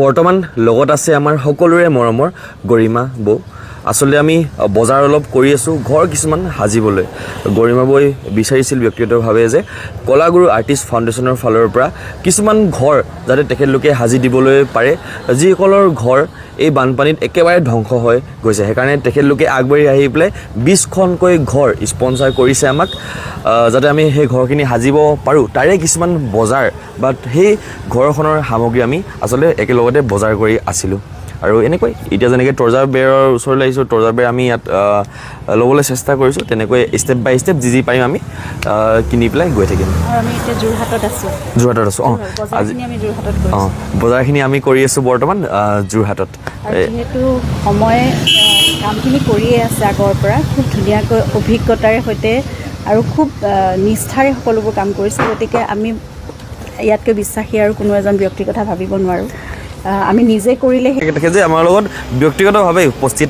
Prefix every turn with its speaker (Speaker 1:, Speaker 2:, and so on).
Speaker 1: বৰ্তমান লগত আছে আমাৰ সকলোৰে মৰমৰ গৰিমা বৌ। আচলতে আমি বজাৰ অলপ কৰি আছোঁ ঘৰ কিছুমান সাজিবলৈ। গৰিমা বৌই বিচাৰিছিল ব্যক্তিগতভাৱে যে কলাগুৰু আৰ্টিষ্ট ফাউণ্ডেশ্যনৰ ফালৰ পৰা কিছুমান ঘৰ যাতে তেখেতলোকে সাজি দিবলৈ পাৰে, যিসকলৰ ঘৰ এই বানপানীত একেবাৰে ধ্বংস হৈ গৈছে। সেইকাৰণে তেখেতলোকে আগবাঢ়ি আহি পেলাই 20খনকৈ ঘৰ স্পনচাৰ কৰিছে আমাক, যাতে আমি সেই ঘৰখিনি সাজিব পাৰোঁ। তাৰে কিছুমান বজাৰ বা সেই ঘৰখনৰ সামগ্ৰী আমি আচলতে একেলগতে বজাৰ কৰি আছিলোঁ। আৰু এনেকৈ এতিয়া যেনেকৈ তৰ্জাৰ বেৰৰ ওচৰলৈ আহিছোঁ, তৰ্জাৰ বেৰ আমি ইয়াত ল'বলৈ চেষ্টা কৰিছোঁ। তেনেকৈ ষ্টেপ বাই ষ্টেপ যি পাৰিম আমি কিনি পেলাই গৈ থাকিম।
Speaker 2: আমি এতিয়া যোৰহাটত আছোঁ।
Speaker 1: যোৰহাটত আছোঁ। আজি বজাৰখিনি আমি কৰি আছোঁ বৰ্তমান যোৰহাটত।
Speaker 2: যিহেতু সময় কামখিনি কৰিয়ে আছে আগৰ পৰা, খুব ধুনীয়াকৈ অভিজ্ঞতাৰে সৈতে আৰু খুব নিষ্ঠাৰে সকলোবোৰ কাম কৰিছে। গতিকে আমি ইয়াতকৈ বিশ্বাসী আৰু কোনো এজন ব্যক্তিৰ কথা ভাবিব নোৱাৰোঁ। আমি নিজে কৰিলে
Speaker 1: তেখেতে যে আমাৰ লগত ব্যক্তিগতভাৱে উপস্থিত